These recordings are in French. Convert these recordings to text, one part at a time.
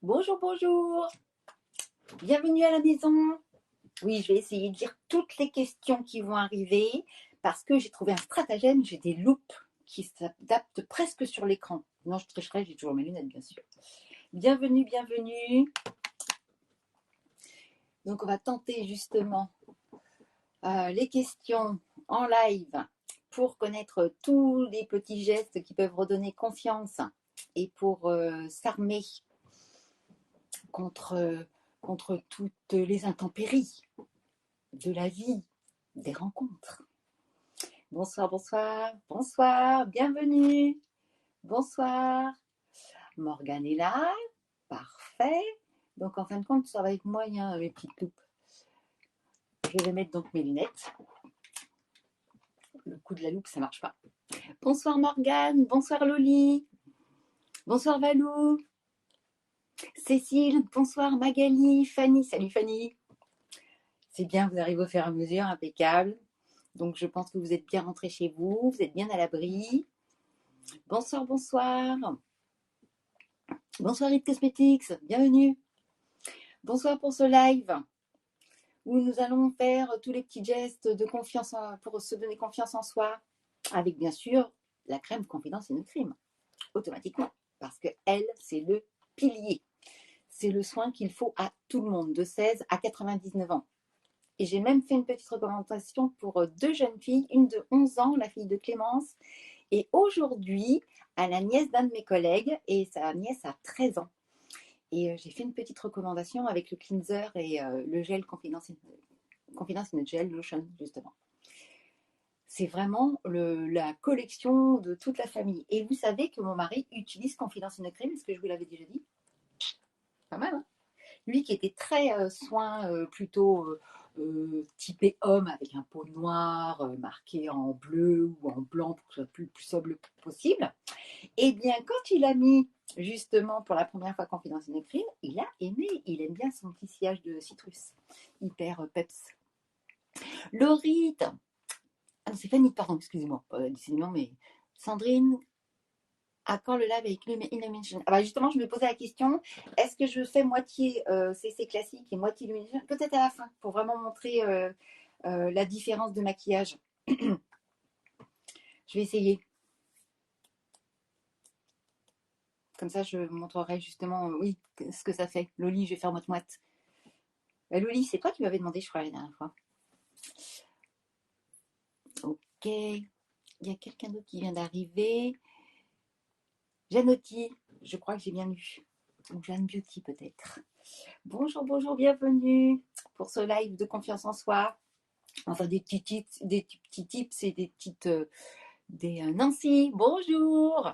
Bonjour, bonjour. Bienvenue à la maison. Oui, je vais essayer de lire toutes les questions qui vont arriver parce que j'ai trouvé un stratagème. J'ai des loupes qui s'adaptent presque sur l'écran. Non, je tricherai, j'ai toujours mes lunettes, bien sûr. Bienvenue, bienvenue. Donc, on va tenter justement les questions en live pour connaître tous les petits gestes qui peuvent redonner confiance et pour s'armer contre, contre toutes les intempéries de la vie, des rencontres. Bonsoir, bonsoir, bonsoir, bienvenue. Bonsoir. Morgane est là, parfait. Donc en fin de compte, ça va être moyen mes petites loupes. Je vais mettre donc mes lunettes. Le coup de la loupe, ça marche pas. Bonsoir Morgane, bonsoir Loli, bonsoir Valou, Cécile, bonsoir Magali, Fanny, salut Fanny. C'est bien, vous arrivez au fur et à mesure, impeccable. Donc je pense que vous êtes bien rentrés chez vous, vous êtes bien à l'abri. Bonsoir, bonsoir. Bonsoir It Cosmetics, bienvenue. Bonsoir pour ce live où nous allons faire tous les petits gestes de confiance pour se donner confiance en soi, avec bien sûr la crème Confidence in a Cream, automatiquement, parce que elle, c'est le pilier. C'est le soin qu'il faut à tout le monde, de 16 à 99 ans. Et j'ai même fait une petite recommandation pour deux jeunes filles, une de 11 ans, la fille de Clémence, et aujourd'hui, à la nièce d'un de mes collègues, et sa nièce a 13 ans. Et j'ai fait une petite recommandation avec le cleanser et le gel Confidence in a Gel Lotion, justement. C'est vraiment la collection de toute la famille. Et vous savez que mon mari utilise Confidence in a Cream, est-ce que je vous l'avais déjà dit? Pas mal, hein? Lui qui était très soin plutôt typé homme avec un pot noir marqué en bleu ou en blanc pour que ce soit plus sobre possible. Et bien quand il a mis justement pour la première fois Confidence in a Cream, il a aimé, il aime bien son petit sillage de citrus, hyper peps. Laurie, ah non c'est Fanny, pardon, excusez-moi, décidément, mais Sandrine, à quand le live avec Illumination? Ah bah justement, je me posais la question, est-ce que je fais moitié CC classique et moitié Illumination? Peut-être à la fin, pour vraiment montrer la différence de maquillage. Je vais essayer. Comme ça, je montrerai justement, oui, ce que ça fait. Loli, je vais faire moite-moite. Loli, c'est toi qui m'avais demandé, je crois, la dernière fois. Ok. Il y a quelqu'un d'autre qui vient d'arriver. Janotti, je crois que j'ai bien lu. Ou Jeanne Beauty peut-être. Bonjour, bonjour, bienvenue pour ce live de confiance en soi. Enfin, des petits tips et des petites... Nancy, bonjour.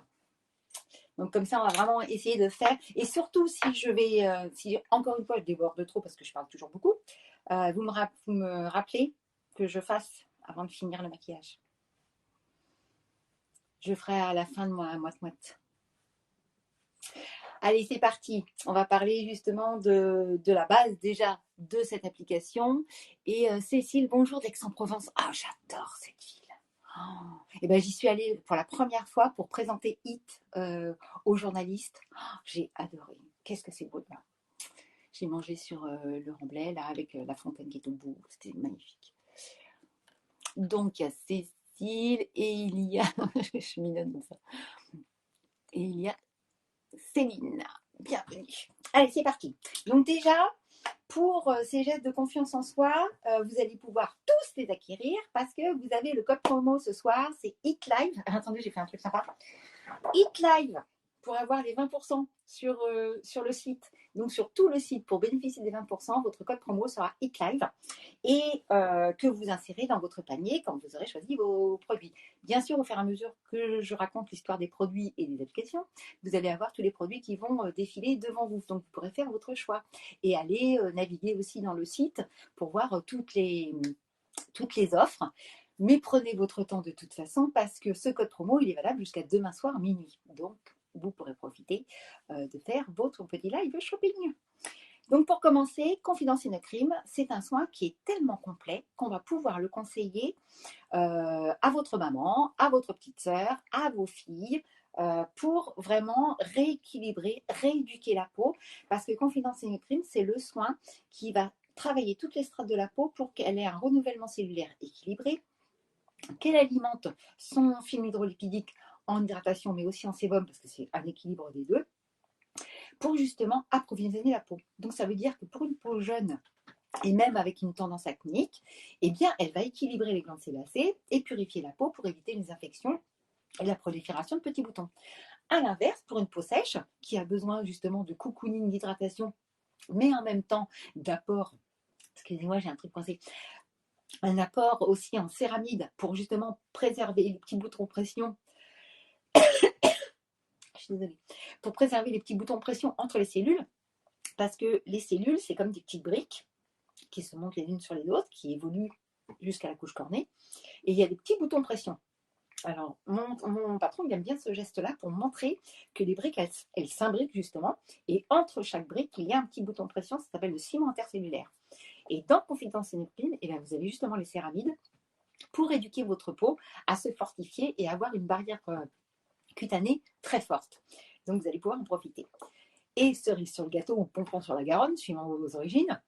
Donc comme ça, on va vraiment essayer de faire. Et surtout, si je vais... si encore une fois, je déborde trop parce que je parle toujours beaucoup, vous me rappelez que je fasse avant de finir le maquillage. Je ferai à la fin de ma moite-moite. Allez, c'est parti. On va parler justement de la base déjà de cette application. Et Cécile, bonjour d'Aix-en-Provence. Ah, j'adore cette ville. Oh. Et ben, j'y suis allée pour la première fois pour présenter It aux journalistes. Oh, j'ai adoré. Qu'est-ce que c'est beau de là. J'ai mangé sur le Remblai, là, avec la fontaine qui est au bout. C'était magnifique. Donc, il y a Cécile et il y a... je suis mignonne comme ça. Et il y a Céline. Bienvenue. Allez, c'est parti. Donc déjà, pour ces gestes de confiance en soi, vous allez pouvoir tous les acquérir parce que vous avez le code promo ce soir, c'est HitLive. Attendez, j'ai fait un truc sympa. HitLive pour avoir les 20% sur le site. Donc sur tout le site, pour bénéficier des 20%, votre code promo sera HitLive et que vous insérez dans votre panier quand vous aurez choisi vos produits. Bien sûr, au fur et à mesure que je raconte l'histoire des produits et des applications, vous allez avoir tous les produits qui vont défiler devant vous. Donc, vous pourrez faire votre choix et aller naviguer aussi dans le site pour voir toutes les offres. Mais prenez votre temps de toute façon parce que ce code promo, il est valable jusqu'à demain soir minuit. Donc, vous pourrez profiter de faire votre petit live shopping. Donc pour commencer, Confidence Crime, c'est un soin qui est tellement complet qu'on va pouvoir le conseiller à votre maman, à votre petite sœur, à vos filles, pour vraiment rééquilibrer, rééduquer la peau. Parce que Confidence Crime, c'est le soin qui va travailler toutes les strates de la peau pour qu'elle ait un renouvellement cellulaire équilibré, qu'elle alimente son film hydrolipidique en hydratation, mais aussi en sébum, parce que c'est un équilibre des deux, pour justement approvisionner la peau. Donc ça veut dire que pour une peau jeune, et même avec une tendance acnéique, eh bien, elle va équilibrer les glandes sébacées et purifier la peau pour éviter les infections et la prolifération de petits boutons. À l'inverse, pour une peau sèche, qui a besoin justement de cocooning, d'hydratation, mais en même temps d'apport, excusez-moi, j'ai un truc coincé, un apport aussi en céramide pour justement préserver les petits boutons pression. Je suis désolée. Pour préserver les petits boutons pression entre les cellules, parce que les cellules, c'est comme des petites briques qui se montent les unes sur les autres, qui évoluent jusqu'à la couche cornée. Et il y a des petits boutons pression. Alors, mon patron, il aime bien ce geste-là pour montrer que les briques, elles s'imbriquent justement. Et entre chaque brique, il y a un petit bouton pression, ça s'appelle le ciment intercellulaire. Et dans Confidence Crime, eh bien, vous avez justement les céramides pour éduquer votre peau à se fortifier et avoir une barrière cutanée très forte. Donc, vous allez pouvoir en profiter. Et cerise sur le gâteau ou pompon sur la Garonne, suivant vos origines,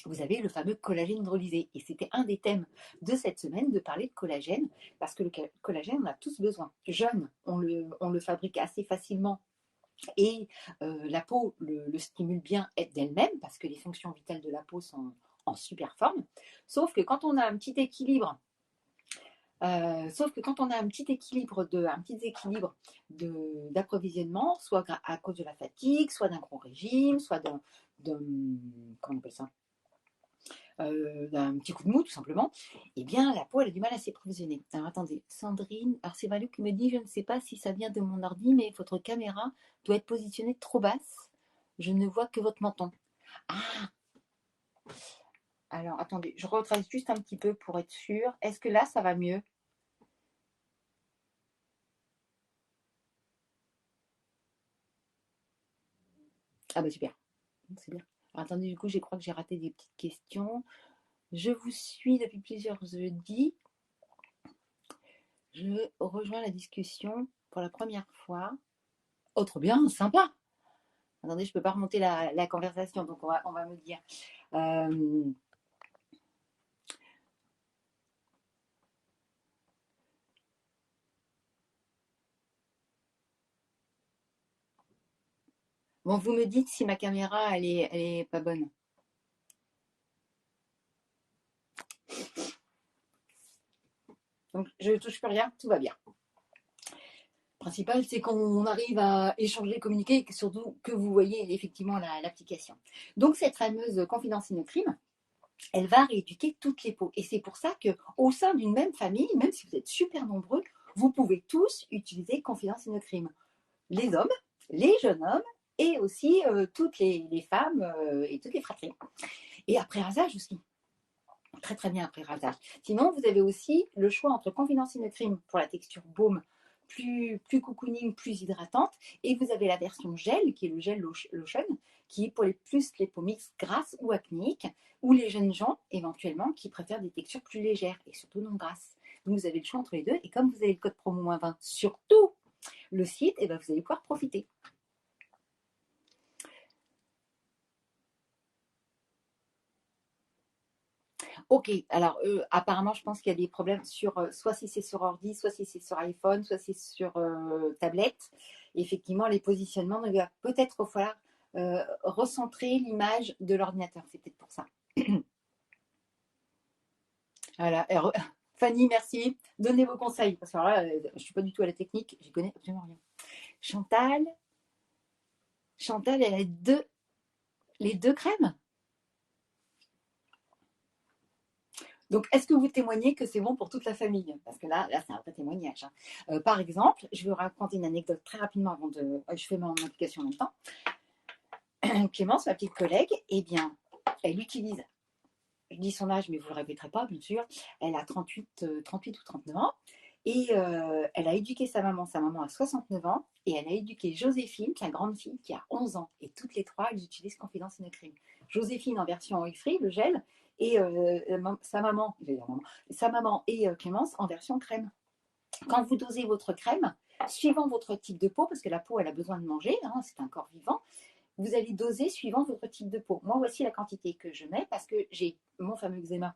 vous avez le fameux collagène hydrolysé. Et c'était un des thèmes de cette semaine, de parler de collagène, parce que le collagène, on a tous besoin. Jeune, on le fabrique assez facilement et la peau le stimule bien d'elle-même, parce que les fonctions vitales de la peau sont en super forme. Sauf que quand on a un petit équilibre, d'approvisionnement, soit à cause de la fatigue, soit d'un gros régime, soit d'un comment on appelle ça, d'un petit coup de mou tout simplement, eh bien la peau elle a du mal à s'approvisionner. Alors attendez, Sandrine, alors c'est Valou qui me dit, je ne sais pas si ça vient de mon ordi, mais votre caméra doit être positionnée trop basse. Je ne vois que votre menton. Ah, alors attendez, je retrace juste un petit peu pour être sûre. Est-ce que là ça va mieux? Ah bah super, c'est bien. Alors, attendez, du coup, je crois que j'ai raté des petites questions. Je vous suis depuis plusieurs jeudis. Je rejoins la discussion pour la première fois. Oh, trop bien, sympa. Attendez, je ne peux pas remonter la conversation, donc on va me dire. Euh, bon, vous me dites si ma caméra, elle est pas bonne. Donc, je ne touche plus rien, tout va bien. Le principal, c'est qu'on arrive à échanger, communiquer, et surtout que vous voyez effectivement l'application. Donc, cette fameuse confidence crime, elle va rééduquer toutes les peaux. Et c'est pour ça qu'au sein d'une même famille, même si vous êtes super nombreux, vous pouvez tous utiliser confidence crime. Les hommes, les jeunes hommes et aussi toutes les femmes et toutes les fratries. Et après rasage aussi. Très très bien après rasage. Sinon, vous avez aussi le choix entre Confidence Crime pour la texture baume, plus cocooning, plus hydratante, et vous avez la version gel, qui est le gel lotion, qui est pour les peaux mixtes grasses ou acnéiques, ou les jeunes gens, éventuellement, qui préfèrent des textures plus légères et surtout non grasses. Donc vous avez le choix entre les deux, et comme vous avez le code promo -20 sur tout le site, et ben vous allez pouvoir profiter. Ok, alors apparemment, je pense qu'il y a des problèmes sur soit si c'est sur ordi, soit si c'est sur iPhone, soit si c'est sur tablette. Et effectivement, les positionnements, donc il va peut-être falloir recentrer l'image de l'ordinateur. C'est peut-être pour ça. Voilà. Alors, Fanny, merci. Donnez vos conseils. Parce que alors là, je ne suis pas du tout à la technique. J'y connais absolument rien. Chantal, Chantal, elle a les deux crèmes. Donc, est-ce que vous témoignez que c'est bon pour toute la famille? Parce que là c'est un vrai témoignage. Hein. Par exemple, je vais vous raconter une anecdote très rapidement avant de. Je fais mon application en même temps. Clémence, ma petite collègue, eh bien, elle utilise, je dis son âge, mais vous ne le répéterez pas, bien sûr. Elle a 38 ou 39 ans. Et elle a éduqué sa maman. Sa maman a 69 ans. Et elle a éduqué Joséphine, sa grande fille, qui a 11 ans. Et toutes les trois, elles utilisent Confidence in a Crime. Joséphine en version oil free, le gel. Et sa maman, sa maman et Clémence en version crème. Quand vous dosez votre crème, suivant votre type de peau, parce que la peau, elle a besoin de manger, hein, c'est un corps vivant, vous allez doser suivant votre type de peau. Moi, voici la quantité que je mets parce que j'ai mon fameux eczéma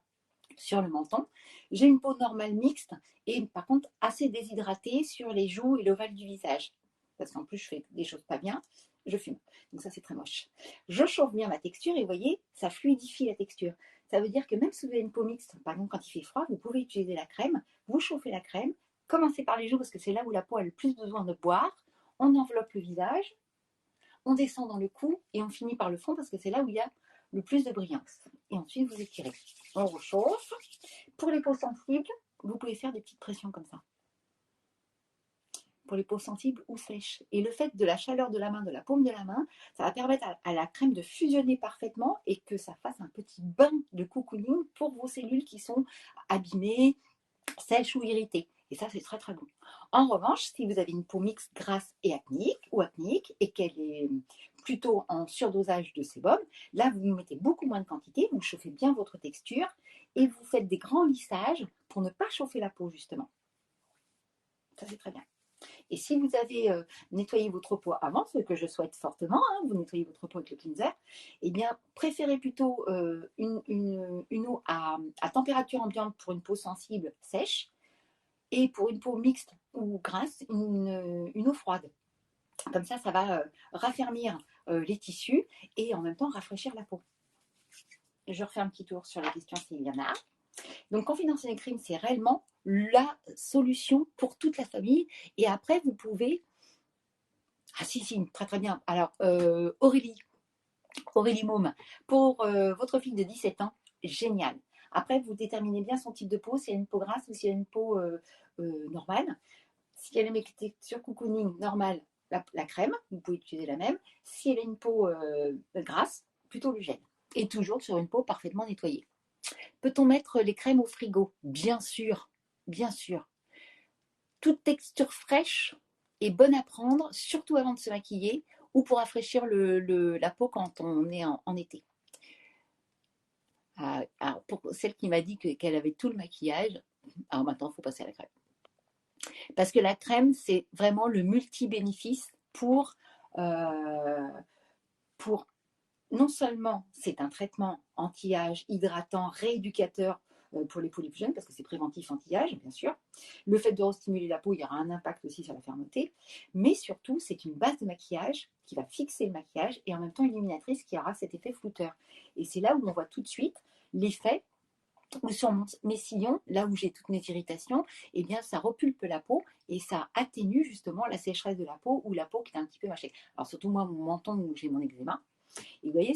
sur le menton. J'ai une peau normale mixte et par contre assez déshydratée sur les joues et l'ovale du visage. Parce qu'en plus, je fais des choses pas bien, je fume. Donc ça, c'est très moche. Je chauffe bien ma texture et vous voyez, ça fluidifie la texture. Ça veut dire que même si vous avez une peau mixte, par exemple quand il fait froid, vous pouvez utiliser la crème, vous chauffez la crème, commencez par les joues parce que c'est là où la peau a le plus besoin de boire. On enveloppe le visage, on descend dans le cou et on finit par le front parce que c'est là où il y a le plus de brillance. Et ensuite, vous étirez. On rechauffe. Pour les peaux sensibles, vous pouvez faire des petites pressions comme ça. Pour les peaux sensibles ou sèches. Et le fait de la chaleur de la main, de la paume de la main, ça va permettre à la crème de fusionner parfaitement et que ça fasse un petit bain de cocooning pour vos cellules qui sont abîmées, sèches ou irritées. Et ça, c'est très très bon. En revanche, si vous avez une peau mixte grasse et acnéique et qu'elle est plutôt en surdosage de sébum, là, vous mettez beaucoup moins de quantité, vous chauffez bien votre texture et vous faites des grands lissages pour ne pas chauffer la peau, justement. Ça, c'est très bien. Et si vous avez nettoyé votre peau avant, ce que je souhaite fortement, hein, vous nettoyez votre peau avec le cleanser, eh bien, préférez plutôt une eau à température ambiante pour une peau sensible sèche et pour une peau mixte ou grasse, une eau froide. Comme ça va raffermir les tissus et en même temps rafraîchir la peau. Je refais un petit tour sur les questions s'il y en a. Donc, Confidence in a Crime, c'est réellement la solution pour toute la famille. Et après, vous pouvez... Ah si, très très bien. Alors, Aurélie Môme, pour votre fille de 17 ans, génial. Après, vous déterminez bien son type de peau, si elle a une peau grasse ou si elle a une peau normale. Si elle a une texture cocooning normale, la crème, vous pouvez utiliser la même. Si elle a une peau grasse, plutôt le gel. Et toujours sur une peau parfaitement nettoyée. Peut-on mettre les crèmes au frigo? Bien sûr, bien sûr. Toute texture fraîche est bonne à prendre, surtout avant de se maquiller ou pour rafraîchir la peau quand on est en été. Alors pour celle qui m'a dit qu'elle avait tout le maquillage, alors maintenant il faut passer à la crème. Parce que la crème, c'est vraiment le multi-bénéfice pour non seulement c'est un traitement anti-âge, hydratant, rééducateur pour les peaux les plus jeunes, parce que c'est préventif anti-âge, bien sûr. Le fait de restimuler la peau, il y aura un impact aussi sur la fermeté. Mais surtout, c'est une base de maquillage qui va fixer le maquillage et en même temps illuminatrice qui aura cet effet flouteur. Et c'est là où on voit tout de suite l'effet ou sur mes sillons, là où j'ai toutes mes irritations, eh bien ça repulpe la peau et ça atténue justement la sécheresse de la peau ou la peau qui est un petit peu mâchée. Alors surtout moi, mon menton où j'ai mon eczéma. Et vous voyez,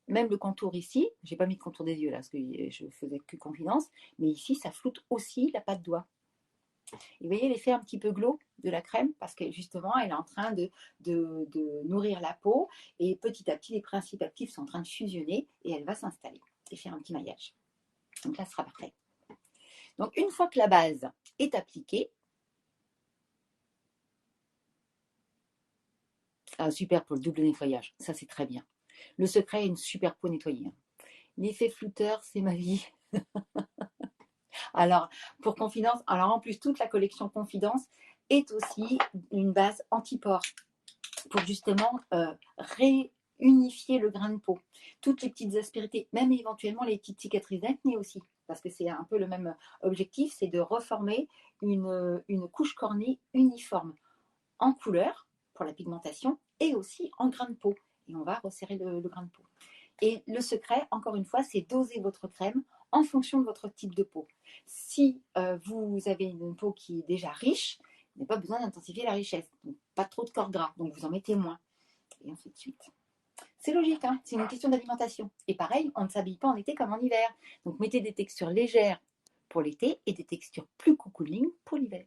même le contour ici, j'ai pas mis de contour des yeux là, parce que je faisais que confidence, mais ici, ça floute aussi la patte doigt. Et vous voyez l'effet un petit peu glow de la crème, parce que justement, elle est en train de nourrir la peau, et petit à petit, les principes actifs sont en train de fusionner, et elle va s'installer et faire un petit maillage. Donc là, ce sera parfait. Donc, une fois que la base est appliquée, super pour le double nettoyage, ça c'est très bien. Le secret est une super peau nettoyée. L'effet flouteur, c'est ma vie. Alors, pour Confidence, alors en plus, toute la collection Confidence est aussi une base anti-pores pour justement réunifier le grain de peau. Toutes les petites aspérités, même éventuellement les petites cicatrices d'acné aussi, parce que c'est un peu le même objectif, c'est de reformer une couche cornée uniforme en couleur pour la pigmentation et aussi en grain de peau. Et on va resserrer le grain de peau. Et le secret, encore une fois, c'est doser votre crème en fonction de votre type de peau. Si vous avez une peau qui est déjà riche, il n'y a pas besoin d'intensifier la richesse. Donc, pas trop de corps gras, donc vous en mettez moins. Et ainsi de suite. C'est logique, hein, c'est une question d'alimentation. Et pareil, on ne s'habille pas en été comme en hiver. Donc mettez des textures légères pour l'été et des textures plus cocooning pour l'hiver.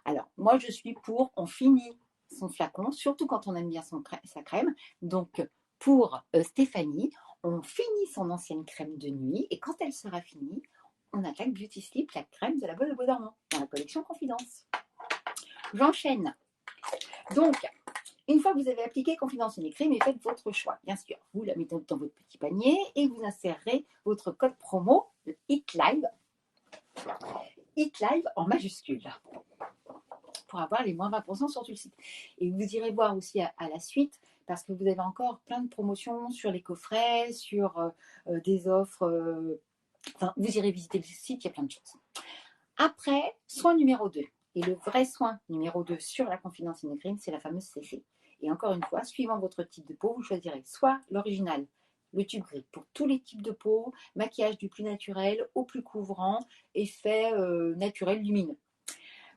Alors, moi, je suis pour, on finit son flacon, surtout quand on aime bien sa crème. Donc, pour Stéphanie, on finit son ancienne crème de nuit et quand elle sera finie, on attaque Beauty Sleep, la crème de la bonne au beau dormant, dans la collection Confidence. J'enchaîne. Donc, une fois que vous avez appliqué Confidence et crème, faites votre choix. Bien sûr, vous la mettez dans votre petit panier et vous insérerez votre code promo, le HITLIVE en majuscule, pour avoir les moins 20% sur tout le site. Et vous irez voir aussi à la suite, parce que vous avez encore plein de promotions sur les coffrets, sur des offres. Enfin, vous irez visiter le site, il y a plein de choses. Après, soin numéro 2. Et le vrai soin numéro 2 sur la Confidence Cream, c'est la fameuse CC. Et encore une fois, suivant votre type de peau, vous choisirez soit l'original, le tube gris, pour tous les types de peau, maquillage du plus naturel au plus couvrant, effet naturel lumineux.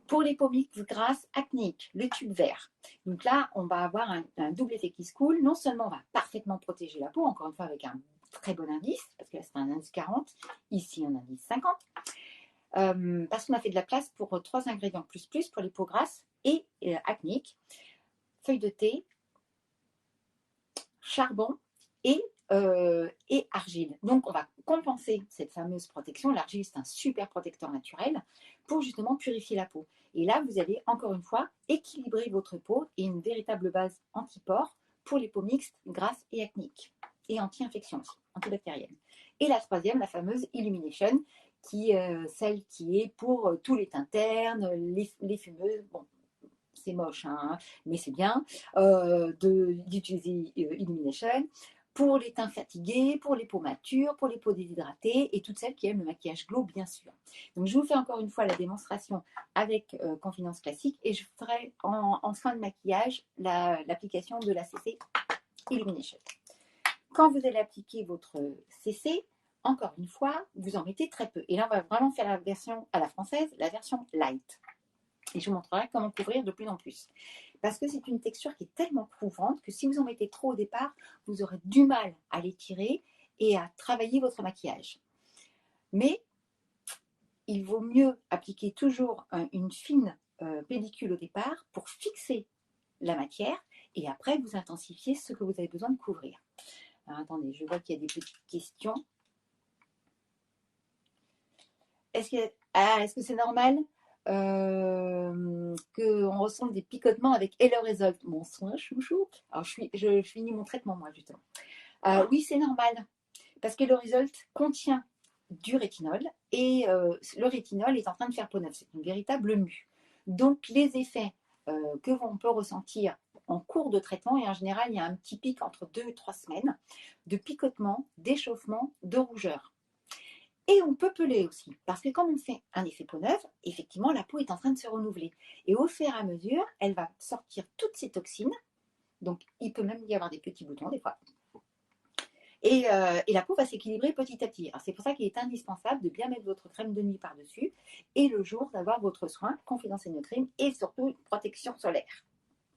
Pour les peaux mixtes grasses acnéiques, le tube vert. Donc là, on va avoir un double effet qui se coule. Non seulement on va parfaitement protéger la peau, encore une fois avec un très bon indice, parce que là c'est un indice 40, ici un indice 50, parce qu'on a fait de la place pour 3 ingrédients plus pour les peaux grasses et acnéiques, feuilles de thé, charbon et argile. Donc on va compenser cette fameuse protection. L'argile, c'est un super protecteur naturel pour justement purifier la peau. Et là, vous allez encore une fois équilibrer votre peau et une véritable base anti-pores pour les peaux mixtes, grasses et acnéiques. Et anti-infection aussi, antibactérienne. Et la troisième, la fameuse Illumination, qui celle qui est pour tous les teintes ternes, les fumeuses. Bon, c'est moche, hein, mais c'est bien d'utiliser Illumination pour les teints fatigués, pour les peaux matures, pour les peaux déshydratées et toutes celles qui aiment le maquillage glow, bien sûr. Donc, je vous fais encore une fois la démonstration avec Confidence Classique et je ferai en fin de maquillage l'application de la CC Illumination. Quand vous allez appliquer votre CC, encore une fois, vous en mettez très peu. Et là, on va vraiment faire la version à la française, la version light. Et je vous montrerai comment couvrir de plus en plus. Parce que c'est une texture qui est tellement couvrante que si vous en mettez trop au départ, vous aurez du mal à l'étirer et à travailler votre maquillage. Mais il vaut mieux appliquer toujours une fine pellicule au départ pour fixer la matière et après vous intensifiez ce que vous avez besoin de couvrir. Alors, attendez, je vois qu'il y a des petites questions. Est-ce que c'est normal qu'on ressente des picotements avec Hello Result? Mon soin chouchou. Alors, je finis mon traitement, moi, justement. Oui, c'est normal. Parce que Hello Result contient du rétinol et le rétinol est en train de faire peau neuve. C'est une véritable mue. Donc, les effets que l'on peut ressentir en cours de traitement, et en général, il y a un petit pic entre 2 et 3 semaines de picotement, d'échauffement, de rougeur. Et on peut peler aussi, parce que quand on fait un effet peau neuve, effectivement, la peau est en train de se renouveler. Et au fur et à mesure, elle va sortir toutes ces toxines. Donc, il peut même y avoir des petits boutons des fois. Et la peau va s'équilibrer petit à petit. Alors, c'est pour ça qu'il est indispensable de bien mettre votre crème de nuit par-dessus et le jour d'avoir votre soin, Confidence Cream et surtout une protection solaire.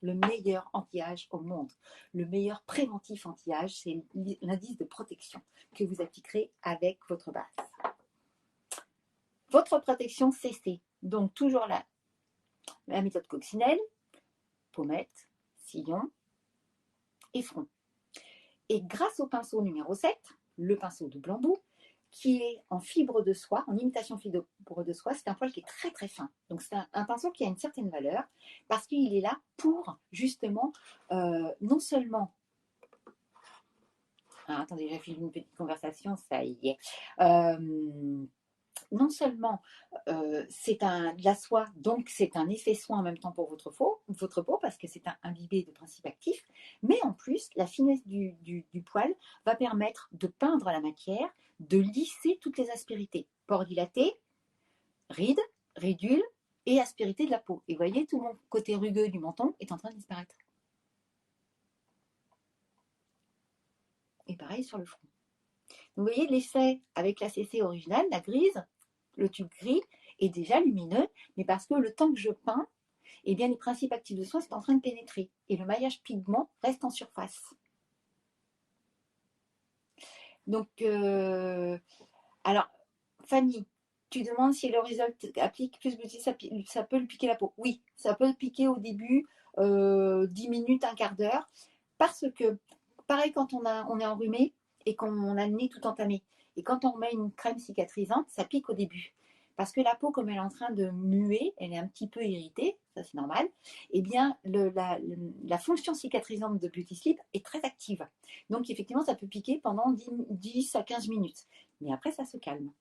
Le meilleur anti-âge au monde. Le meilleur préventif anti-âge, c'est l'indice de protection que vous appliquerez avec votre base. Votre protection CC, donc toujours la méthode coccinelle, pommette, sillon et front. Et grâce au pinceau numéro 7, le pinceau de bambou, qui est en fibre de soie, en imitation fibre de soie, c'est un poil qui est très très fin. Donc c'est un pinceau qui a une certaine valeur parce qu'il est là pour justement non seulement... attendez, j'ai fait une petite conversation, ça y est. Non seulement c'est de la soie, donc c'est un effet soin en même temps pour votre peau parce que c'est imbibé de principes actifs, mais en plus, la finesse du poil va permettre de peindre la matière, de lisser toutes les aspérités. Pores dilatés, rides, ridules et aspérité de la peau. Et vous voyez, tout mon côté rugueux du menton est en train de disparaître. Et pareil sur le front. Vous voyez l'effet avec la CC originale, la grise, le tube gris est déjà lumineux, mais parce que le temps que je peins, eh bien, les principes actifs de soie sont en train de pénétrer et le maillage pigment reste en surface. Donc, alors, Fanny, tu demandes si le Result applique plus beauty, ça peut lui piquer la peau. Oui, ça peut le piquer au début, 10 minutes, un quart d'heure, parce que, pareil, quand on est enrhumé, et qu'on a le nez tout entamé. Et quand on remet une crème cicatrisante, ça pique au début. Parce que la peau, comme elle est en train de muer, elle est un petit peu irritée, ça c'est normal, eh bien la fonction cicatrisante de Beauty Sleep est très active. Donc effectivement, ça peut piquer pendant 10 à 15 minutes. Mais après, ça se calme.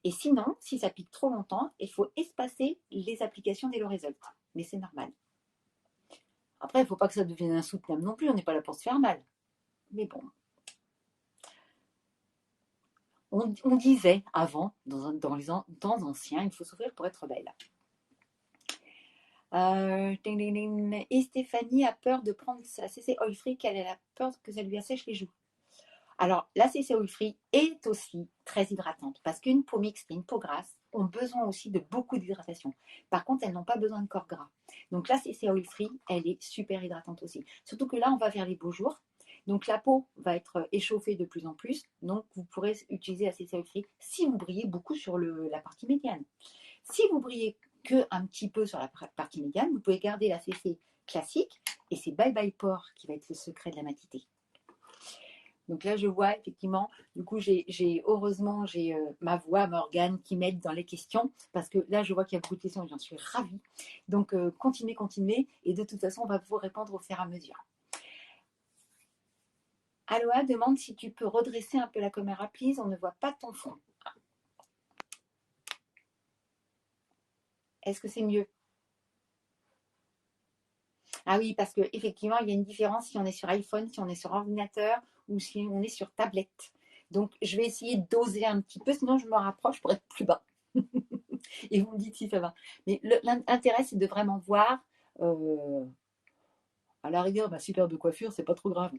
Et sinon, si ça pique trop longtemps, il faut espacer les applications d'Helloresult. Mais c'est normal. Après, il ne faut pas que ça devienne insoutenable non plus, on n'est pas là pour se faire mal. Mais bon, on disait avant, dans les temps anciens, il faut souffrir pour être belle. Et Stéphanie a peur de prendre sa CC Oil Free, qu'elle a peur que ça lui assèche les joues. Alors, la CC Oil Free est aussi très hydratante parce qu'une peau mixte et une peau grasse ont besoin aussi de beaucoup d'hydratation. Par contre, elles n'ont pas besoin de corps gras. Donc, la CC Oil Free, elle est super hydratante aussi. Surtout que là, on va vers les beaux jours. Donc, la peau va être échauffée de plus en plus. Donc, vous pourrez utiliser la CC Oil Free si vous brillez beaucoup sur la partie médiane. Si vous brillez que un petit peu sur la partie médiane, vous pouvez garder la CC classique et c'est Bye Bye Pore qui va être le secret de la matité. Donc là, je vois effectivement, du coup, heureusement, j'ai ma voix, Morgane, qui m'aide dans les questions, parce que là, je vois qu'il y a beaucoup de questions et j'en suis ravie. Donc, continuez, et de toute façon, on va vous répondre au fur et à mesure. Aloha demande si tu peux redresser un peu la caméra, please, on ne voit pas ton fond. Est-ce que c'est mieux? Ah oui, parce qu'effectivement, il y a une différence si on est sur iPhone, si on est sur ordinateur ou si on est sur tablette. Donc, je vais essayer de doser un petit peu, sinon je me rapproche pour être plus bas. Et vous me dites si ça va. Mais l'intérêt, c'est de vraiment voir. À la rigueur, ma superbe coiffure, c'est pas trop grave.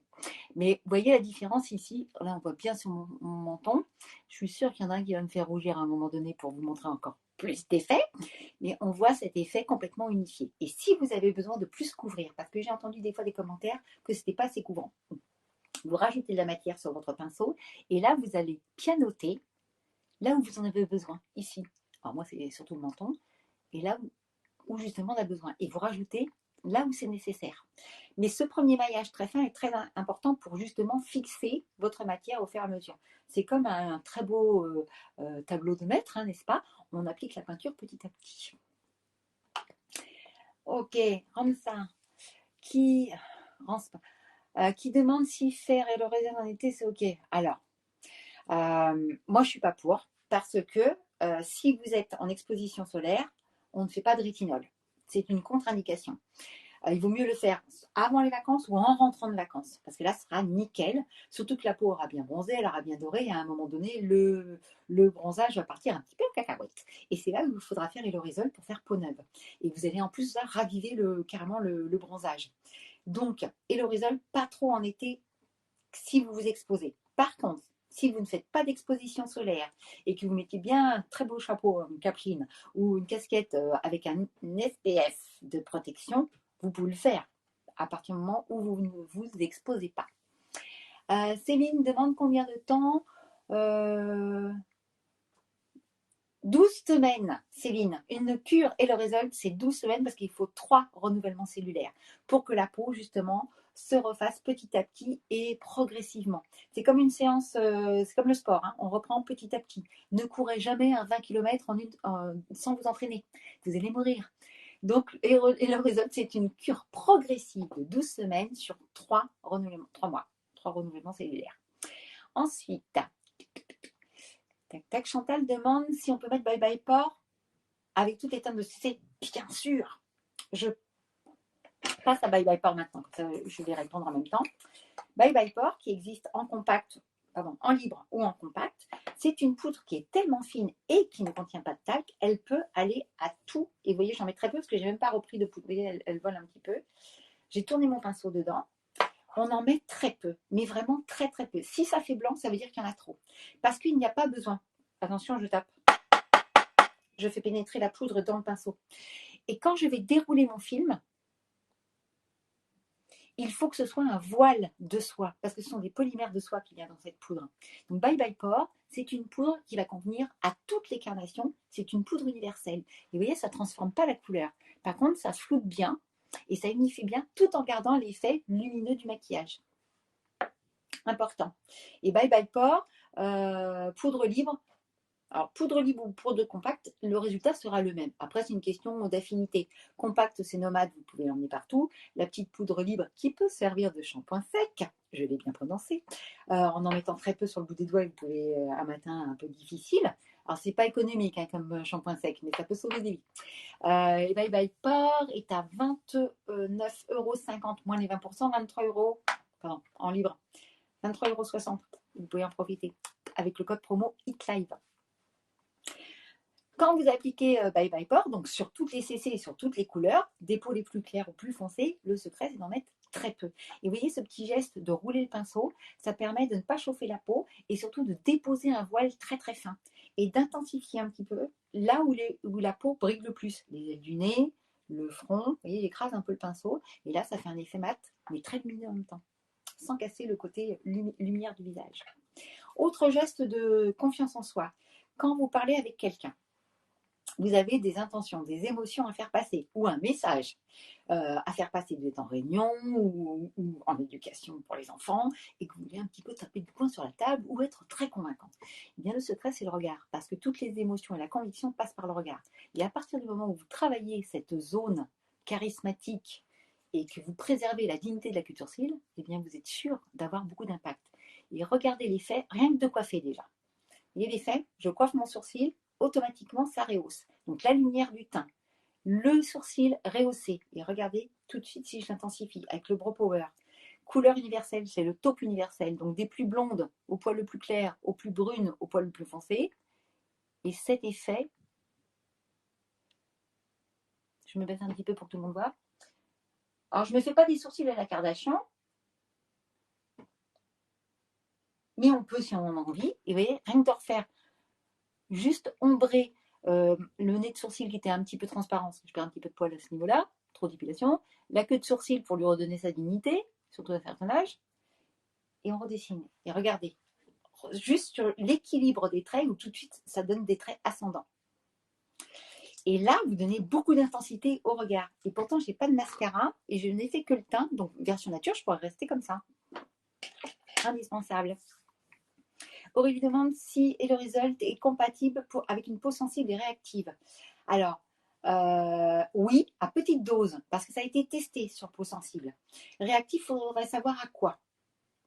Mais vous voyez la différence ici. Là, on voit bien sur mon menton. Je suis sûre qu'il y en a un qui va me faire rougir à un moment donné pour vous montrer encore plus d'effets. Mais on voit cet effet complètement unifié. Et si vous avez besoin de plus couvrir, parce que j'ai entendu des fois des commentaires que ce n'était pas assez couvrant, vous rajoutez de la matière sur votre pinceau et là, vous allez pianoter là où vous en avez besoin, ici. Alors moi, c'est surtout le menton. Et là où justement on a besoin. Et vous rajoutez là où c'est nécessaire. Mais ce premier maillage très fin est très important pour justement fixer votre matière au fur et à mesure. C'est comme un très beau tableau de maître, hein, n'est-ce pas? On applique la peinture petit à petit. Ok, Ramsa, qui demande si faire et le réserve en été, c'est ok. Alors, moi, je ne suis pas pour, parce que si vous êtes en exposition solaire, on ne fait pas de rétinol. C'est une contre-indication. Il vaut mieux le faire avant les vacances ou en rentrant de vacances, parce que là, ce sera nickel. Surtout que la peau aura bien bronzé, elle aura bien doré, et à un moment donné, le bronzage va partir un petit peu en cacahuète. Et c'est là où il faudra faire l'Helloresol pour faire peau neuve. Et vous allez en plus raviver carrément le bronzage. Donc, l'Helloresol, pas trop en été si vous vous exposez. Par contre, si vous ne faites pas d'exposition solaire et que vous mettez bien un très beau chapeau, une capeline ou une casquette avec un SPF de protection, vous pouvez le faire à partir du moment où vous ne vous exposez pas. Céline demande combien de temps 12 semaines, Céline. Une cure Helloresult, c'est 12 semaines parce qu'il faut 3 renouvellements cellulaires pour que la peau, justement, se refasse petit à petit et progressivement. C'est comme une séance, c'est comme le sport, hein, on reprend petit à petit. Ne courez jamais un 20 km sans vous entraîner, vous allez mourir. Donc, Helloresult, c'est une cure progressive de 12 semaines sur 3 renouvellements, 3 mois, 3 renouvellements cellulaires. Ensuite, tac, tac, Chantal demande si on peut mettre Bye Bye Pore avec toutes les teintes de CC. Bien sûr. Je passe à Bye Bye Pore maintenant. Je vais répondre en même temps. Bye Bye Pore qui existe en compact, en libre ou en compact. C'est une poudre qui est tellement fine et qui ne contient pas de talc, elle peut aller à tout. Et vous voyez, j'en mets très peu parce que je n'ai même pas repris de poudre. Vous voyez, elle vole un petit peu. J'ai tourné mon pinceau dedans. On en met très peu, mais vraiment très très peu. Si ça fait blanc, ça veut dire qu'il y en a trop. Parce qu'il n'y a pas besoin. Attention, je tape. Je fais pénétrer la poudre dans le pinceau. Et quand je vais dérouler mon film, il faut que ce soit un voile de soie, parce que ce sont des polymères de soie qu'il y a dans cette poudre. Donc Bye Bye Pore, c'est une poudre qui va convenir à toutes les carnations. C'est une poudre universelle. Et vous voyez, ça ne transforme pas la couleur. Par contre, ça floute bien et ça unifie bien tout en gardant l'effet lumineux du maquillage. important. Et Bye Bye Pore, poudre libre. Alors, poudre libre ou poudre compacte, le résultat sera le même. Après, c'est une question d'affinité. Compact, c'est nomade, vous pouvez l'emmener partout. La petite poudre libre qui peut servir de shampoing sec, je l'ai bien prononcé, en mettant très peu sur le bout des doigts, vous pouvez, un matin un peu difficile. Alors, c'est pas économique hein, comme shampoing sec, mais ça peut sauver des vies. Et Bye Bye Pore est à 29,50 € moins les 20%, 23 euros, pardon, en libre. 23,60 €. Vous pouvez en profiter avec le code promo HITLIVE. Quand vous appliquez Bye Bye Pore, donc sur toutes les CC et sur toutes les couleurs, des peaux les plus claires ou plus foncées, le secret c'est d'en mettre très peu. Et vous voyez ce petit geste de rouler le pinceau, ça permet de ne pas chauffer la peau et surtout de déposer un voile très très fin et d'intensifier un petit peu là où la peau brille le plus, les ailes du nez, le front, vous voyez, j'écrase un peu le pinceau et là ça fait un effet mat mais très lumineux en même temps, sans casser le côté lumière du visage. Autre geste de confiance en soi, quand vous parlez avec quelqu'un, vous avez des intentions, des émotions à faire passer ou un message à faire passer. Vous êtes en réunion ou en éducation pour les enfants et que vous voulez un petit peu taper du poing sur la table ou être très convaincant. Eh bien, le secret, c'est le regard parce que toutes les émotions et la conviction passent par le regard. Et à partir du moment où vous travaillez cette zone charismatique et que vous préservez la dignité de la queue de sourcil, eh bien, vous êtes sûr d'avoir beaucoup d'impact. Et regardez les faits, rien que de coiffer déjà. Vous voyez les faits, je coiffe mon sourcil, automatiquement ça rehausse. Donc la lumière du teint, le sourcil rehaussé. Et regardez tout de suite si je l'intensifie avec le Brow Power. Couleur universelle, c'est le taupe universel. Donc des plus blondes au poil le plus clair, aux plus brunes au poil le plus foncé. Et cet effet, je me baisse un petit peu pour que tout le monde voit. Alors je ne me fais pas des sourcils à la Kardashian, mais on peut si on en a envie. Et vous voyez, rien que de refaire juste ombrer le nez de sourcil qui était un petit peu transparent, parce que je perds un petit peu de poil à ce niveau-là, trop d'épilation, la queue de sourcil pour lui redonner sa dignité, surtout à un certain âge, et on redessine. Et regardez, juste sur l'équilibre des traits, où tout de suite ça donne des traits ascendants. Et là, vous donnez beaucoup d'intensité au regard. Et pourtant, je n'ai pas de mascara et je n'ai fait que le teint, donc version nature, je pourrais rester comme ça. Indispensable. Aurélie demande si Hello Result est compatible avec une peau sensible et réactive. Alors, oui, à petite dose, parce que ça a été testé sur peau sensible. Réactif, il faudrait savoir à quoi,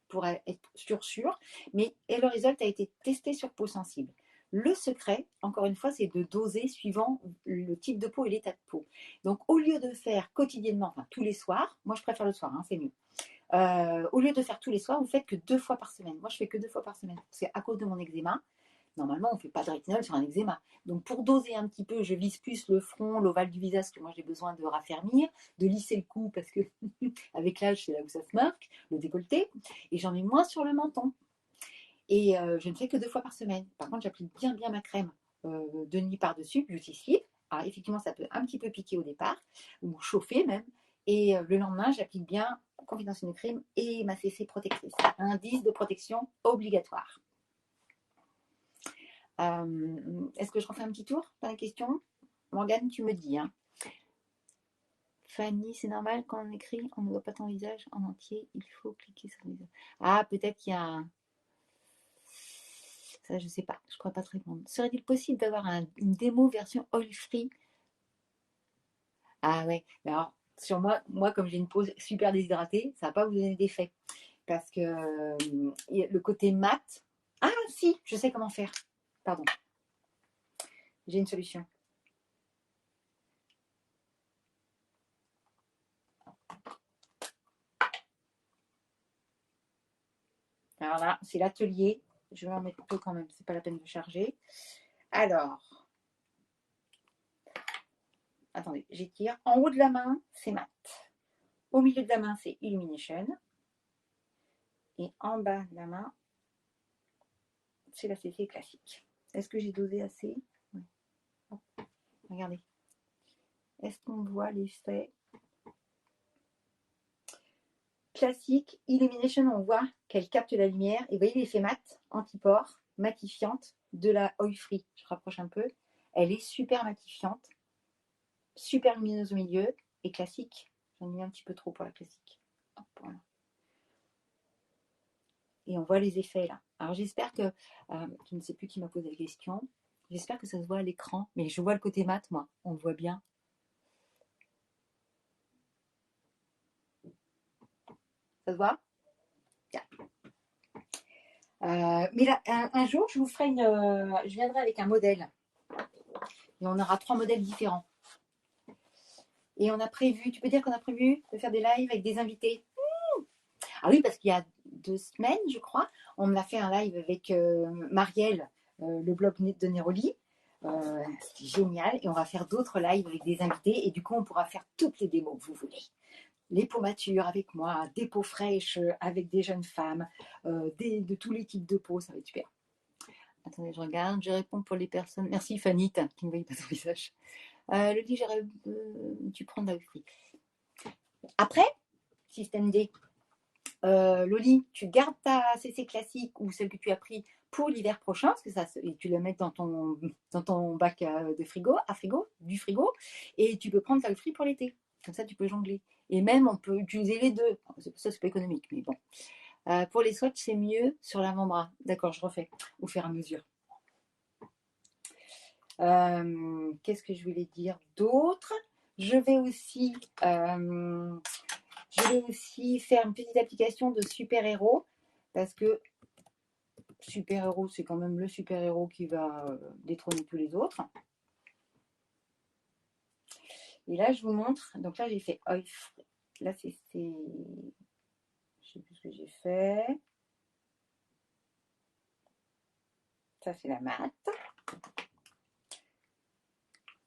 pour être sûr, mais Hello Result a été testé sur peau sensible. Le secret, encore une fois, c'est de doser suivant le type de peau et l'état de peau. Donc, au lieu de faire quotidiennement, enfin tous les soirs, moi je préfère le soir, hein, c'est mieux. Au lieu de faire tous les soirs, vous faites que 2 fois par semaine. Moi, je fais que 2 fois par semaine. C'est à cause de mon eczéma. Normalement, on ne fait pas de rétinol sur un eczéma. Donc, pour doser un petit peu, je vise plus le front, l'ovale du visage, que moi j'ai besoin de raffermir, de lisser le cou, parce que avec l'âge, c'est là où ça se marque, le décolleté. Et j'en mets moins sur le menton. Et je ne fais que 2 fois par semaine. Par contre, j'applique bien ma crème de nuit par-dessus, Beauty Sleep. Alors, effectivement, ça peut un petit peu piquer au départ, ou chauffer même. Et le lendemain, j'applique bien Confidence in Crème et ma CC protectrice. Indice de protection obligatoire. Est-ce que je refais un petit tour dans la question? Morgane, tu me dis. Hein. Fanny, c'est normal quand on écrit, on ne voit pas ton visage en entier, il faut cliquer sur le visage. Ah, peut-être qu'il y a un... Ça, je sais pas, je crois pas très grande. Serait-il possible d'avoir une démo version oil free? Ah ouais, mais alors, sur moi, comme j'ai une peau super déshydratée, ça va pas vous donner d'effet. Parce que le côté mat... Ah si, je sais comment faire. Pardon. J'ai une solution. Alors là, c'est l'atelier. Je vais en mettre peu quand même, c'est pas la peine de charger. Alors, attendez, j'étire. En haut de la main, c'est mat. Au milieu de la main, c'est Illumination. Et en bas de la main, c'est la CC classique. Est-ce que j'ai dosé assez? Oui. Oh, regardez. Est-ce qu'on voit l'effet classique? Illumination, on voit qu'elle capte la lumière. Et vous voyez l'effet mat, anti-pore, matifiante de la Oil Free. Je rapproche un peu. Elle est super matifiante, super lumineuse au milieu et classique. J'en ai mis un petit peu trop pour la classique. Hop, voilà. et on voit les effets là. Alors j'espère que, je ne sais plus qui m'a posé la question, j'espère que ça se voit à l'écran, mais je vois le côté mat, moi, on le voit bien. Ça se voit? Mais là, un jour, je vous ferai je viendrai avec un modèle. Et on aura 3 modèles différents. Et on a prévu, tu peux dire qu'on a prévu de faire des lives avec des invités. Ah oui, parce qu'il y a 2 semaines, je crois, on a fait un live avec Marielle, le blog de Neroli. C'était génial. Et on va faire d'autres lives avec des invités. Et du coup, on pourra faire toutes les démos que vous voulez. Les peaux matures avec moi, des peaux fraîches avec des jeunes femmes, de tous les types de peaux, ça va être super. Attendez, je regarde, je réponds pour les personnes. Merci Fanny, qui ne voyait pas ton visage. Le dit, tu prends de la fruit. Après, système D, Loli, tu gardes ta CC classique ou celle que tu as pris pour l'hiver prochain, parce que et tu la mets dans ton bac du frigo, et tu peux prendre ta fruit pour l'été. Comme ça, tu peux jongler. Et même, on peut utiliser les deux. Ça, c'est pas économique, mais bon. Pour les swatchs, c'est mieux sur l'avant-bras. D'accord, je refais au fur et à mesure. Qu'est-ce que je voulais dire d'autre? Je vais aussi faire une petite application de super-héros parce que super-héros, c'est quand même le super-héros qui va détrôner tous les autres. Et là, je vous montre. Donc là, j'ai fait oif. Là, je sais plus ce que j'ai fait. Ça, c'est la mat.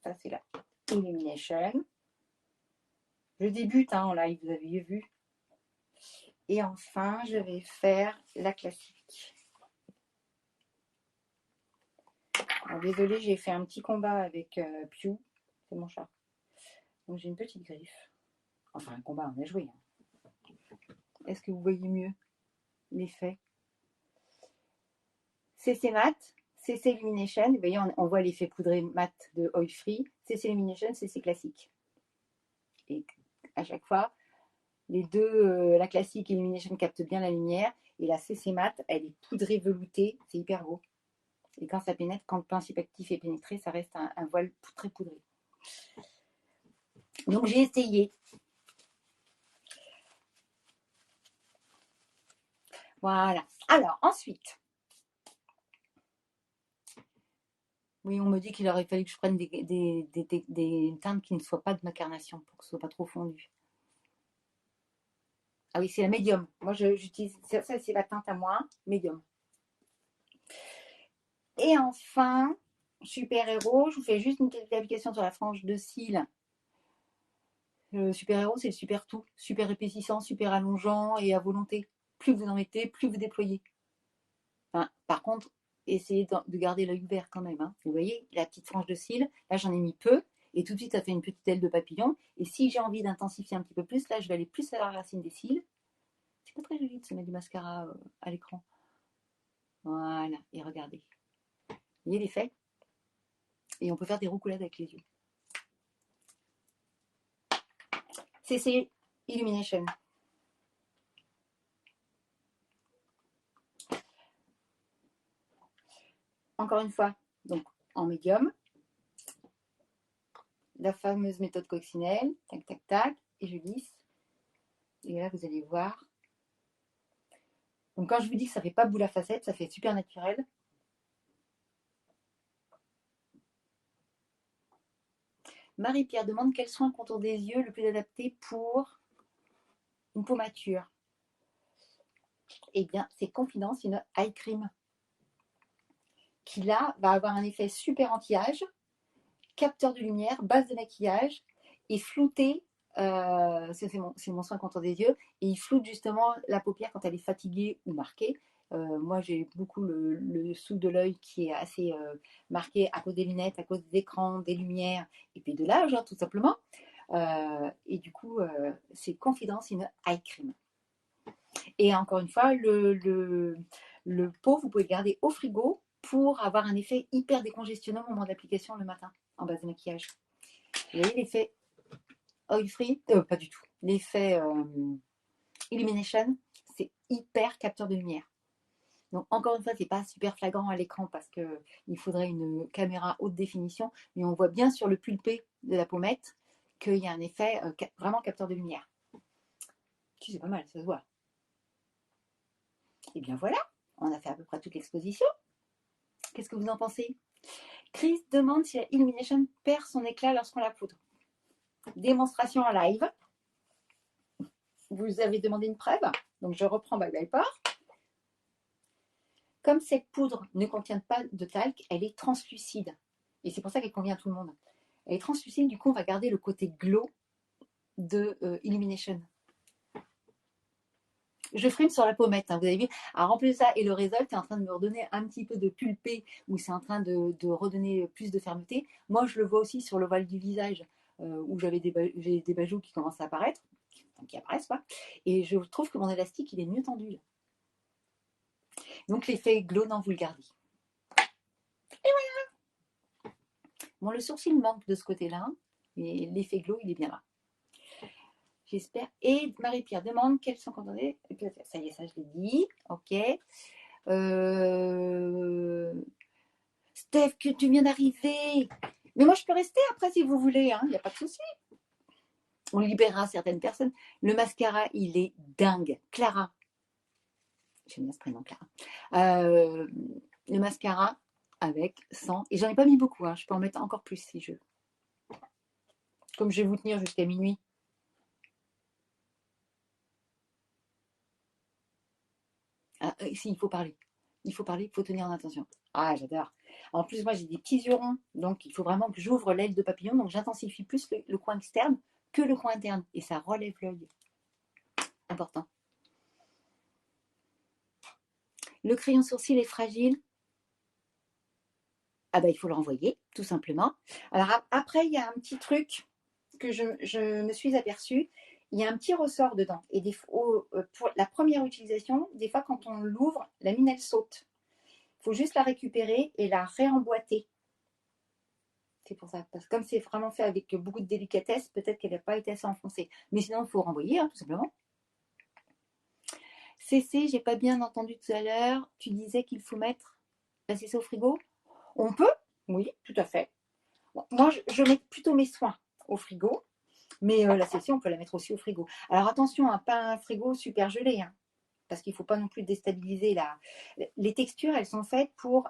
Ça, c'est la illumination. Je débute en live, vous avez vu. Et enfin, je vais faire la classique. Alors, désolée, j'ai fait un petit combat avec Pew. C'est mon chat. Donc, j'ai une petite griffe. Enfin, un combat, on a joué. Est-ce que vous voyez mieux l'effet? CC mat, CC illumination. Vous voyez, on voit l'effet poudré mat de oil free. CC illumination, CC classique. Et à chaque fois, les deux, la classique illumination capte bien la lumière. Et la CC mat, elle est poudrée veloutée. C'est hyper beau. Et quand ça pénètre, quand le principe actif est pénétré, ça reste un voile très poudré. Donc j'ai essayé. Voilà. Alors ensuite, oui, on me dit qu'il aurait fallu que je prenne des teintes qui ne soient pas de ma carnation pour que ce soit pas trop fondu. Ah oui, c'est la médium. Moi, j'utilise ça, c'est la teinte à moi, médium. Et enfin, super-héros, je vous fais juste une petite application sur la frange de cils. Le super-héros, c'est le super tout, super épaississant, super allongeant et à volonté. Plus vous en mettez, plus vous déployez. Enfin, par contre, essayez de garder l'œil ouvert quand même. Hein. Vous voyez, la petite frange de cils, là j'en ai mis peu, et tout de suite ça fait une petite aile de papillon. Et si j'ai envie d'intensifier un petit peu plus, là je vais aller plus à la racine des cils. C'est pas très joli de se mettre du mascara à l'écran. Voilà, et regardez. Vous voyez l'effet? Et on peut faire des roucoulades avec les yeux. CC Illumination. Encore une fois, donc en médium, la fameuse méthode coccinelle, tac tac tac, et je lisse. Et là vous allez voir. Donc quand je vous dis que ça fait pas boule à facettes, ça fait super naturel. Marie-Pierre demande quel soin contour des yeux le plus adapté pour une peau mature. Eh bien, c'est Confidence, une eye cream qui là va avoir un effet super anti-âge, capteur de lumière, base de maquillage et flouté. C'est mon soin contour des yeux et il floute justement la paupière quand elle est fatiguée ou marquée. Moi, j'ai beaucoup le dessous de l'œil qui est assez marqué à cause des lunettes, à cause des écrans, des lumières et puis de l'âge, hein, tout simplement. Et du coup, c'est Confidence, une eye cream. Et encore une fois, le pot, vous pouvez le garder au frigo pour avoir un effet hyper décongestionnant au moment d'application le matin en base de maquillage. Vous voyez l'effet oil free? Pas du tout. L'effet illumination, c'est hyper capteur de lumière. Donc, encore une fois, ce n'est pas super flagrant à l'écran parce qu'il faudrait une caméra haute définition, mais on voit bien sur le pulpé de la pommette qu'il y a un effet vraiment capteur de lumière. C'est pas mal, ça se voit. Et bien voilà, on a fait à peu près toute l'exposition. Qu'est-ce que vous en pensez? Chris demande si la Illumination perd son éclat lorsqu'on la poudre. Démonstration en live. Vous avez demandé une preuve, donc je reprends Bye Bye Port. Comme cette poudre ne contient pas de talc, elle est translucide. Et c'est pour ça qu'elle convient à tout le monde. Elle est translucide, du coup on va garder le côté glow de Illumination. Je frime sur la pommette, hein, vous avez vu. Alors en plus de ça, et le Result est en train de me redonner un petit peu de pulpé, où c'est en train de redonner plus de fermeté. Moi je le vois aussi sur le voile du visage, où j'ai des bajoux qui commencent à apparaître, qui apparaissent pas. Et je trouve que mon élastique il est mieux tendu. Là. Donc l'effet glow, non, vous le gardez. Et voilà. Bon, le sourcil manque de ce côté-là, mais l'effet glow, il est bien là. J'espère. Et Marie-Pierre demande quels sont condamnés. Ça y est, ça je l'ai dit. Ok. Steph, que tu viens d'arriver. Mais moi, je peux rester après si vous voulez. Il n'y a pas de souci. On libérera certaines personnes. Le mascara, il est dingue. Clara. J'aime bien ce prénom, Clara. Le mascara avec 100. Et j'en ai pas mis beaucoup. Je peux en mettre encore plus si je veux. Comme je vais vous tenir jusqu'à minuit. Si, il faut parler. Il faut parler, il faut tenir en attention. Ah, j'adore. En plus, moi, j'ai des petits yeux ronds, donc il faut vraiment que j'ouvre l'aile de papillon. Donc, j'intensifie plus le coin externe que le coin interne. Et ça relève l'œil. Important. Le crayon sourcil est fragile. Ah ben, il faut le renvoyer, tout simplement. Alors, après, il y a un petit truc que je me suis aperçue. Il y a un petit ressort dedans. Et pour la première utilisation, des fois, quand on l'ouvre, la mine, elle saute. Il faut juste la récupérer et la réemboîter. C'est pour ça. Parce que comme c'est vraiment fait avec beaucoup de délicatesse, peut-être qu'elle n'a pas été assez enfoncée. Mais sinon, il faut renvoyer, tout simplement. CC, j'ai pas bien entendu tout à l'heure. Tu disais qu'il faut mettre la CC au frigo. On peut, oui, tout à fait. Bon, moi, je mets plutôt mes soins au frigo. Mais la CC, on peut la mettre aussi au frigo. Alors attention, pas un frigo super gelé. Parce qu'il ne faut pas non plus déstabiliser les textures, elles sont faites pour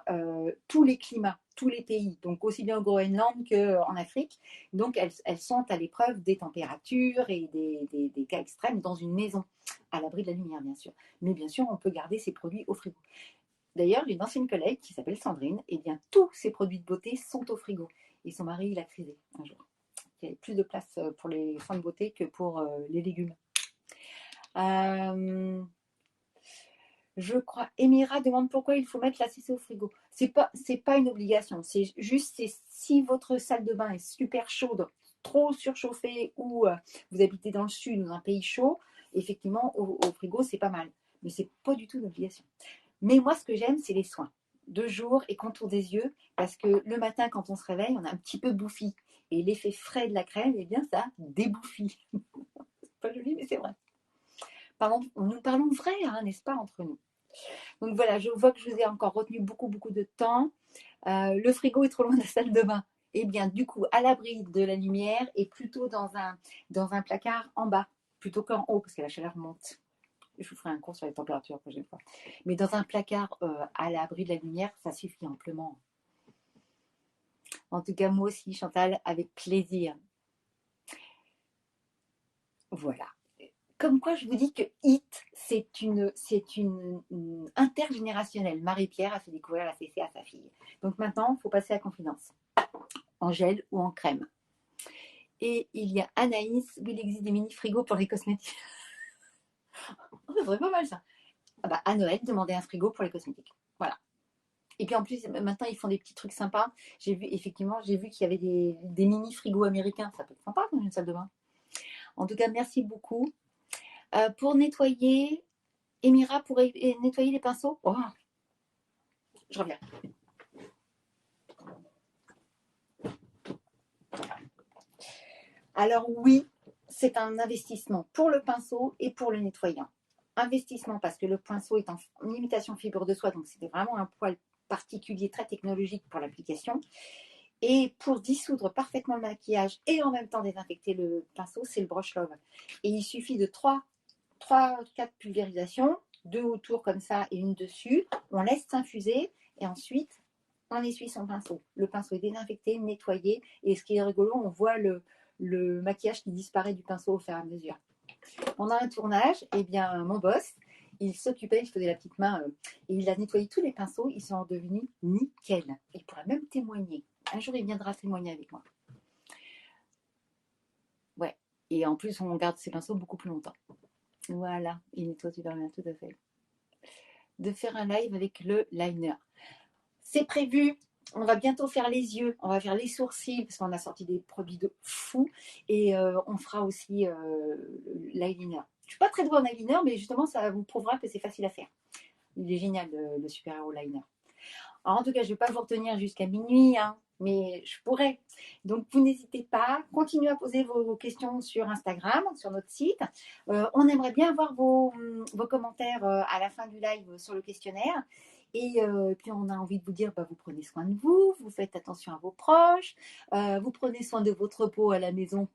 tous les climats, tous les pays, donc aussi bien au Groenland qu'en Afrique. Donc elles sont à l'épreuve des températures et des cas extrêmes dans une maison, à l'abri de la lumière bien sûr. Mais bien sûr, on peut garder ces produits au frigo. D'ailleurs, une ancienne collègue qui s'appelle Sandrine, eh bien tous ses produits de beauté sont au frigo. Et son mari l'a crisé un jour. Il y avait plus de place pour les soins de beauté que pour les légumes. Je crois. Emira demande pourquoi il faut mettre la CC au frigo. C'est pas une obligation. C'est juste si votre salle de bain est super chaude, trop surchauffée ou vous habitez dans le sud ou dans un pays chaud, effectivement, au frigo, c'est pas mal. Mais c'est pas du tout une obligation. Mais moi, ce que j'aime, c'est les soins. De jour et contour des yeux, parce que le matin, quand on se réveille, on a un petit peu bouffi. Et l'effet frais de la crème, eh bien, ça débouffi. C'est pas joli, mais c'est vrai. Nous parlons vrai, n'est-ce pas, entre nous. Donc voilà, je vois que je vous ai encore retenu beaucoup de temps. Le frigo est trop loin de la salle de bain. Eh bien, du coup, à l'abri de la lumière et plutôt dans un placard en bas, plutôt qu'en haut, parce que la chaleur monte. Je vous ferai un cours sur les températures la prochaine fois. Mais dans un placard à l'abri de la lumière, ça suffit amplement. En tout cas, moi aussi, Chantal, avec plaisir. Voilà. Comme quoi, je vous dis que HIT, c'est une intergénérationnelle. Marie-Pierre a fait découvrir la CC à sa fille. Donc maintenant, il faut passer à la confidence. En gel ou en crème. Et il y a Anaïs, où il existe des mini-frigos pour les cosmétiques. Oh, c'est vraiment mal ça. Ah bah, à Noël, demandez un frigo pour les cosmétiques. Voilà. Et puis en plus, maintenant, ils font des petits trucs sympas. J'ai vu qu'il y avait des mini-frigos américains. Ça peut être sympa dans une salle de bain. En tout cas, merci beaucoup. Pour nettoyer, Emira, pour nettoyer les pinceaux. Oh, je reviens. Alors oui, c'est un investissement pour le pinceau et pour le nettoyant. investissement parce que le pinceau est en imitation fibre de soie, donc c'était vraiment un poil particulier, très technologique pour l'application. Et pour dissoudre parfaitement le maquillage et en même temps désinfecter le pinceau, c'est le Brush Love. Et il suffit de 3-4 pulvérisations, 2 autour comme ça et une dessus. On laisse s'infuser et ensuite on essuie son pinceau. Le pinceau est désinfecté, nettoyé. Et ce qui est rigolo, on voit le maquillage qui disparaît du pinceau au fur et à mesure. Pendant un tournage, eh bien, mon boss, il s'occupait, il faisait la petite main et il a nettoyé tous les pinceaux. Ils sont devenus nickel. Il pourra même témoigner. Un jour, il viendra témoigner avec moi. Ouais. Et en plus, on garde ses pinceaux beaucoup plus longtemps. Voilà. Il nettoie super bien, tout à fait. De faire un live avec le liner. C'est prévu. On va bientôt faire les yeux, on va faire les sourcils parce qu'on a sorti des produits de fou et on fera aussi l'eyeliner. Je ne suis pas très douée en eyeliner, mais justement, ça vous prouvera que c'est facile à faire. Il est génial, le Super Hero Liner. Alors, en tout cas, je ne vais pas vous retenir jusqu'à minuit, hein, mais je pourrais. Donc, vous n'hésitez pas. Continuez à poser vos questions sur Instagram, sur notre site. On aimerait bien avoir vos commentaires à la fin du live sur le questionnaire. Et puis, on a envie de vous dire, vous prenez soin de vous, vous faites attention à vos proches, vous prenez soin de votre peau à la maison.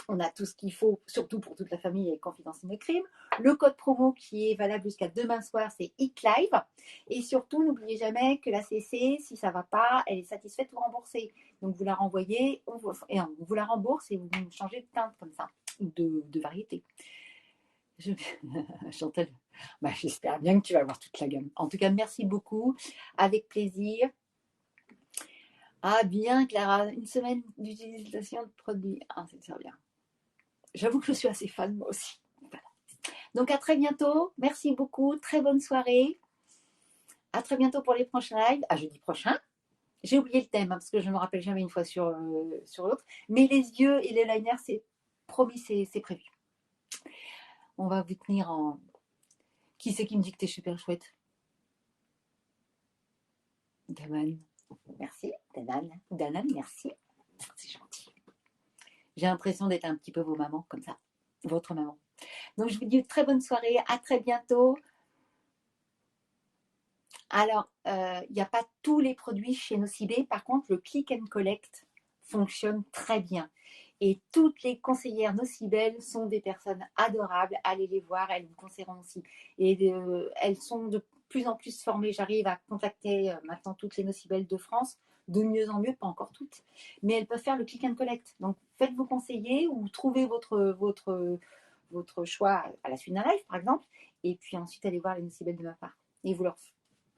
On a tout ce qu'il faut, surtout pour toute la famille avec Confidence in Crime. Le code promo qui est valable jusqu'à demain soir, c'est HITLIVE. Et surtout, n'oubliez jamais que la CC, si ça ne va pas, elle est satisfaite ou remboursée. Donc, vous la renvoyez, on vous la rembourse et vous changez de teinte comme ça, ou de variété. Chantal, j'espère bien que tu vas avoir toute la gamme. En tout cas, merci beaucoup. Avec plaisir. Ah bien, Clara, une semaine d'utilisation de produits. Ah, c'est bien. J'avoue que je suis assez fan, moi aussi. Voilà. Donc, à très bientôt. Merci beaucoup. Très bonne soirée. À très bientôt pour les prochains lives. À jeudi prochain. J'ai oublié le thème, parce que je ne me rappelle jamais une fois sur l'autre. Mais les yeux et les liners, c'est promis, c'est prévu. On va vous tenir en... Qui c'est qui me dit que t'es super chouette? Daman. Merci. Danan, merci. C'est gentil. J'ai l'impression d'être un petit peu vos mamans, comme ça. Votre maman. Donc, je vous dis une très bonne soirée. À très bientôt. Alors, il n'y a pas tous les produits chez Nocibé. Par contre, le click and collect fonctionne très bien. Et toutes les conseillères Nocibel sont des personnes adorables. Allez les voir, elles vous conseilleront aussi. Et elles sont de plus en plus formées. J'arrive à contacter maintenant toutes les Nocibel de France, de mieux en mieux, pas encore toutes, mais elles peuvent faire le click and collect. Donc, faites-vous conseiller ou trouvez votre choix à la suite d'un live, par exemple, et puis ensuite allez voir les Nocibel de ma part. Et vous leur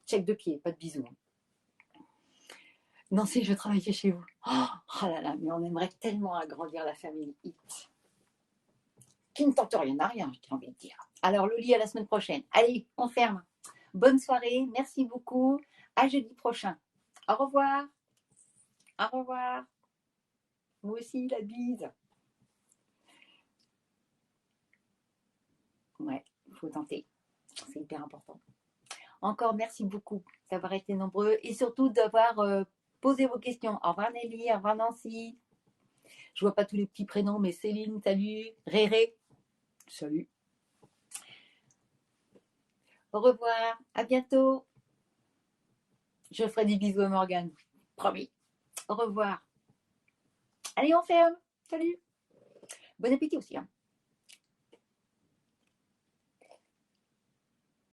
check de pied, pas de bisous. Nancy, je travaillais chez vous. Oh là là, mais on aimerait tellement agrandir la famille Hit. Qui ne tente rien à rien, j'ai envie de dire. Alors, le lit à la semaine prochaine. Allez, on ferme. Bonne soirée, merci beaucoup. À jeudi prochain. Au revoir. Au revoir. Moi aussi, la bise. Ouais, il faut tenter. C'est hyper important. Encore merci beaucoup d'avoir été nombreux et surtout d'avoir posé vos questions. Au revoir Nelly, au revoir Nancy. Je vois pas tous les petits prénoms, mais Céline, salut. Réré, salut. Au revoir, à bientôt. Je ferai des bisous à Morgane, promis. Au revoir. Allez, on ferme. Salut. Bon appétit aussi. Hein.